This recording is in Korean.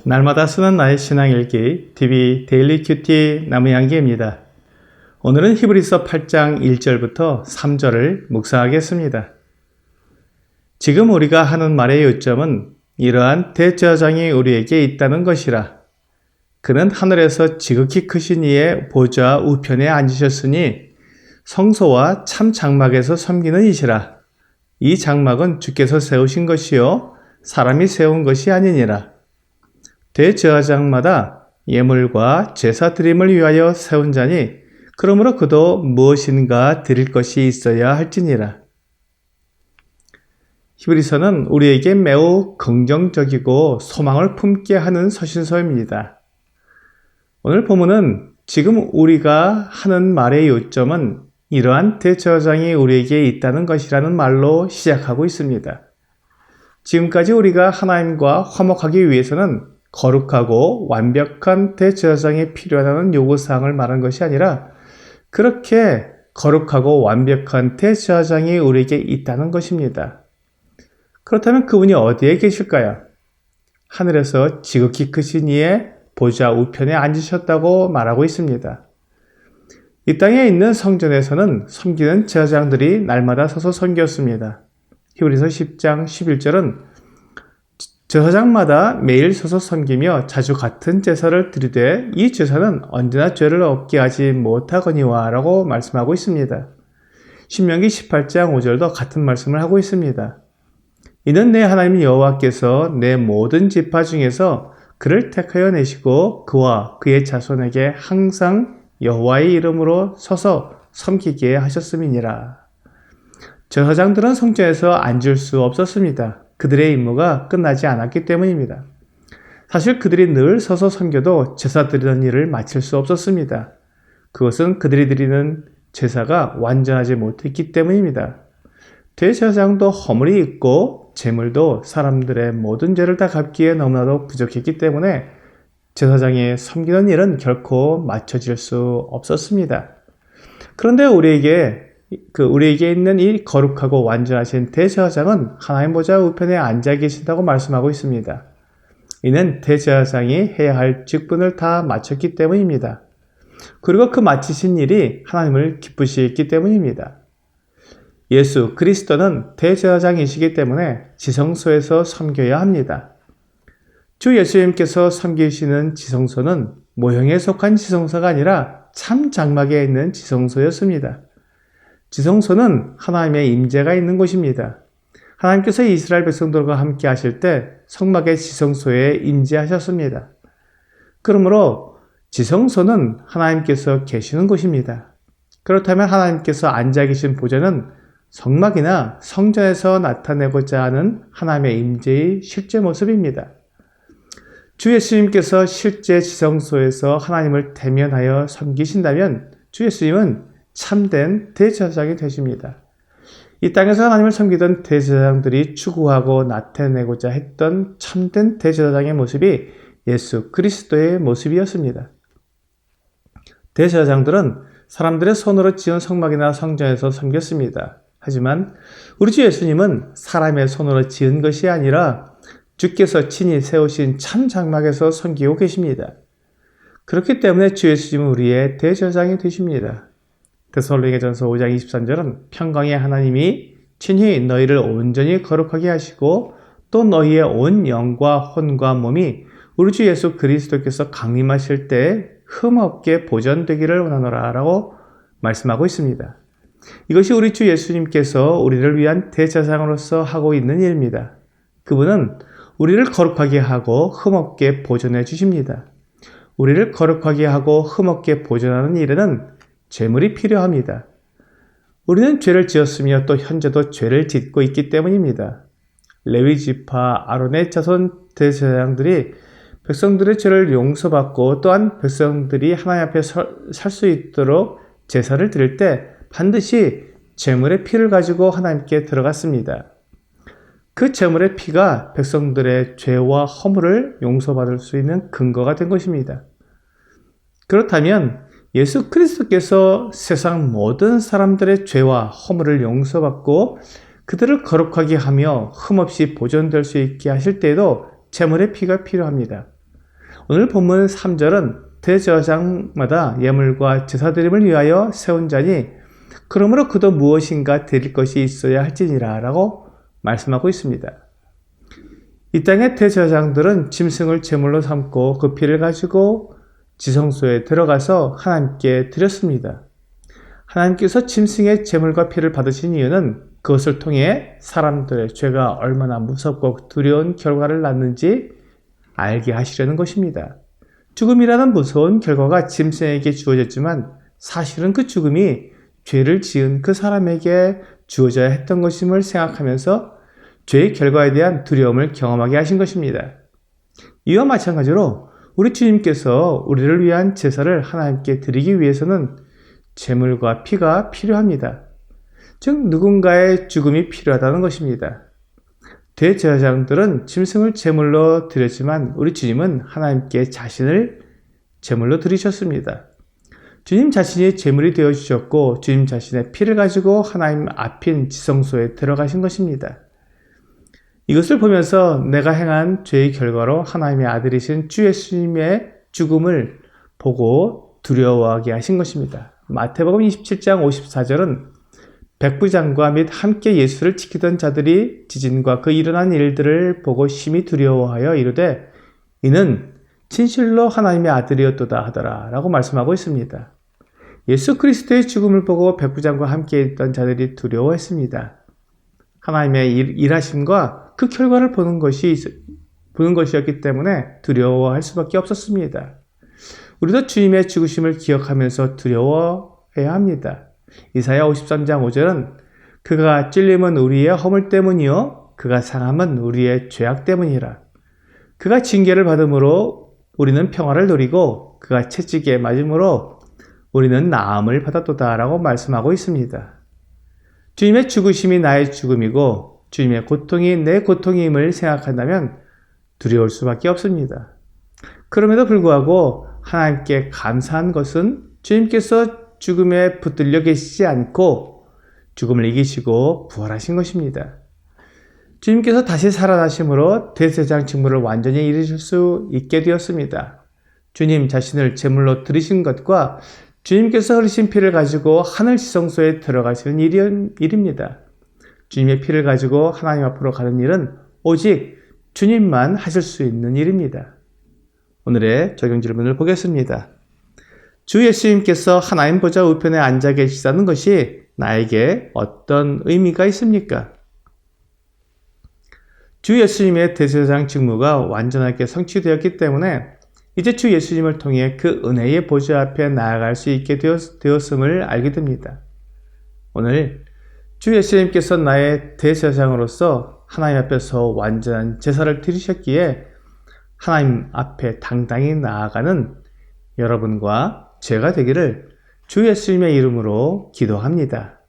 날마다 쓰는 나의 신앙일기 TV 데일리 큐티 나무양기입니다. 오늘은 히브리서 8장 1절부터 3절을 묵상하겠습니다. 지금 우리가 하는 말의 요점은 이러한 대제사장이 우리에게 있다는 것이라. 그는 하늘에서 지극히 크신 이의 보좌 우편에 앉으셨으니 성소와 참 장막에서 섬기는 이시라. 이 장막은 주께서 세우신 것이요 사람이 세운 것이 아니니라. 대제사장마다 예물과 제사 드림을 위하여 세운 자니 그러므로 그도 무엇인가 드릴 것이 있어야 할지니라. 히브리서는 우리에게 매우 긍정적이고 소망을 품게 하는 서신서입니다. 오늘 본문은 지금 우리가 하는 말의 요점은 이러한 대제사장이 우리에게 있다는 것이라는 말로 시작하고 있습니다. 지금까지 우리가 하나님과 화목하기 위해서는 거룩하고 완벽한 대제사장이 필요하다는 요구사항을 말한 것이 아니라 그렇게 거룩하고 완벽한 대제사장이 우리에게 있다는 것입니다. 그렇다면 그분이 어디에 계실까요? 하늘에서 지극히 크신 이의 보좌 우편에 앉으셨다고 말하고 있습니다. 이 땅에 있는 성전에서는 섬기는 제사장들이 날마다 서서 섬겼습니다. 히브리서 10장 11절은 제사장마다 매일 서서 섬기며 자주 같은 제사를 드리되 이 제사는 언제나 죄를 없게 하지 못하거니와 라고 말씀하고 있습니다. 신명기 18장 5절도 같은 말씀을 하고 있습니다. 이는 내 하나님 여호와께서 내 모든 지파 중에서 그를 택하여 내시고 그와 그의 자손에게 항상 여호와의 이름으로 서서 섬기게 하셨음이니라. 제사장들은 성전에서 앉을 수 없었습니다. 그들의 임무가 끝나지 않았기 때문입니다. 사실 그들이 늘 서서 섬겨도 제사 드리는 일을 마칠 수 없었습니다. 그것은 그들이 드리는 제사가 완전하지 못했기 때문입니다. 대제사장도 허물이 있고 제물도 사람들의 모든 죄를 다 갚기에 너무나도 부족했기 때문에 제사장이 섬기는 일은 결코 마쳐질 수 없었습니다. 그런데 우리에게 있는 이 거룩하고 완전하신 대제사장은 하나님 보좌 우편에 앉아 계신다고 말씀하고 있습니다. 이는 대제사장이 해야 할 직분을 다 마쳤기 때문입니다. 그리고 그 마치신 일이 하나님을 기쁘시게 했기 때문입니다. 예수 그리스도는 대제사장이시기 때문에 지성소에서 섬겨야 합니다. 주 예수님께서 섬기시는 지성소는 모형에 속한 지성소가 아니라 참 장막에 있는 지성소였습니다. 지성소는 하나님의 임재가 있는 곳입니다. 하나님께서 이스라엘 백성들과 함께 하실 때 성막의 지성소에 임재하셨습니다. 그러므로 지성소는 하나님께서 계시는 곳입니다. 그렇다면 하나님께서 앉아 계신 보좌는 성막이나 성전에서 나타내고자 하는 하나님의 임재의 실제 모습입니다. 주 예수님께서 실제 지성소에서 하나님을 대면하여 섬기신다면 주 예수님은 참된 대제사장이 되십니다. 이 땅에서 하나님을 섬기던 대제사장들이 추구하고 나타내고자 했던 참된 대제사장의 모습이 예수 그리스도의 모습이었습니다. 대제사장들은 사람들의 손으로 지은 성막이나 성전에서 섬겼습니다. 하지만 우리 주 예수님은 사람의 손으로 지은 것이 아니라 주께서 친히 세우신 참 장막에서 섬기고 계십니다. 그렇기 때문에 주 예수님은 우리의 대제사장이 되십니다. 데살로니가전서 5장 23절은 평강의 하나님이 친히 너희를 온전히 거룩하게 하시고 또 너희의 온 영과 혼과 몸이 우리 주 예수 그리스도께서 강림하실 때 흠없게 보존되기를 원하노라 라고 말씀하고 있습니다. 이것이 우리 주 예수님께서 우리를 위한 대제사장으로서 하고 있는 일입니다. 그분은 우리를 거룩하게 하고 흠없게 보존해 주십니다. 우리를 거룩하게 하고 흠없게 보존하는 일에는 제물이 필요합니다. 우리는 죄를 지었으며 또 현재도 죄를 짓고 있기 때문입니다. 레위 지파 아론의 자손 대제사장들이 백성들의 죄를 용서받고 또한 백성들이 하나님 앞에 살 수 있도록 제사를 드릴 때 반드시 제물의 피를 가지고 하나님께 들어갔습니다. 그 제물의 피가 백성들의 죄와 허물을 용서받을 수 있는 근거가 된 것입니다. 그렇다면 예수 그리스도께서 세상 모든 사람들의 죄와 허물을 용서받고 그들을 거룩하게 하며 흠없이 보존될 수 있게 하실 때에도 제물의 피가 필요합니다. 오늘 본문 3절은 대제사장마다 예물과 제사드림을 위하여 세운 자니 그러므로 그도 무엇인가 드릴 것이 있어야 할지니라 라고 말씀하고 있습니다. 이 땅의 대제사장들은 짐승을 제물로 삼고 그 피를 가지고 지성소에 들어가서 하나님께 드렸습니다. 하나님께서 짐승의 제물과 피를 받으신 이유는 그것을 통해 사람들의 죄가 얼마나 무섭고 두려운 결과를 낳는지 알게 하시려는 것입니다. 죽음이라는 무서운 결과가 짐승에게 주어졌지만 사실은 그 죽음이 죄를 지은 그 사람에게 주어져야 했던 것임을 생각하면서 죄의 결과에 대한 두려움을 경험하게 하신 것입니다. 이와 마찬가지로 우리 주님께서 우리를 위한 제사를 하나님께 드리기 위해서는 제물과 피가 필요합니다. 즉 누군가의 죽음이 필요하다는 것입니다. 대제사장들은 짐승을 제물로 드렸지만 우리 주님은 하나님께 자신을 제물로 드리셨습니다. 주님 자신이 제물이 되어주셨고 주님 자신의 피를 가지고 하나님 앞인 지성소에 들어가신 것입니다. 이것을 보면서 내가 행한 죄의 결과로 하나님의 아들이신 주 예수님의 죽음을 보고 두려워하게 하신 것입니다. 마태복음 27장 54절은 백부장과 및 함께 예수를 지키던 자들이 지진과 그 일어난 일들을 보고 심히 두려워하여 이르되 이는 진실로 하나님의 아들이었도다 하더라 라고 말씀하고 있습니다. 예수 그리스도의 죽음을 보고 백부장과 함께 있던 자들이 두려워했습니다. 하나님의 일하심과 그 결과를 보는 것이었기 때문에 두려워할 수밖에 없었습니다. 우리도 주님의 죽으심을 기억하면서 두려워해야 합니다. 이사야 53장 5절은 그가 찔림은 우리의 허물 때문이요 그가 상함은 우리의 죄악 때문이라. 그가 징계를 받음으로 우리는 평화를 누리고 그가 채찍에 맞음으로 우리는 나음을 받았도다 라고 말씀하고 있습니다. 주님의 죽으심이 나의 죽음이고 주님의 고통이 내 고통임을 생각한다면 두려울 수밖에 없습니다. 그럼에도 불구하고 하나님께 감사한 것은 주님께서 죽음에 붙들려 계시지 않고 죽음을 이기시고 부활하신 것입니다. 주님께서 다시 살아나심으로 대제사장 직무를 완전히 이루실 수 있게 되었습니다. 주님 자신을 제물로 드리신 것과 주님께서 흘리신 피를 가지고 하늘 지성소에 들어가시는 일입니다. 주님의 피를 가지고 하나님 앞으로 가는 일은 오직 주님만 하실 수 있는 일입니다. 오늘의 적용 질문을 보겠습니다. 주 예수님께서 하나님 보좌 우편에 앉아 계시다는 것이 나에게 어떤 의미가 있습니까? 주 예수님의 대제사장 직무가 완전하게 성취되었기 때문에 이제 주 예수님을 통해 그 은혜의 보좌 앞에 나아갈 수 있게 되었음을 알게 됩니다. 오늘 주 예수님께서 나의 대제사장으로서 하나님 앞에서 완전한 제사를 드리셨기에 하나님 앞에 당당히 나아가는 여러분과 제가 되기를 주 예수님의 이름으로 기도합니다.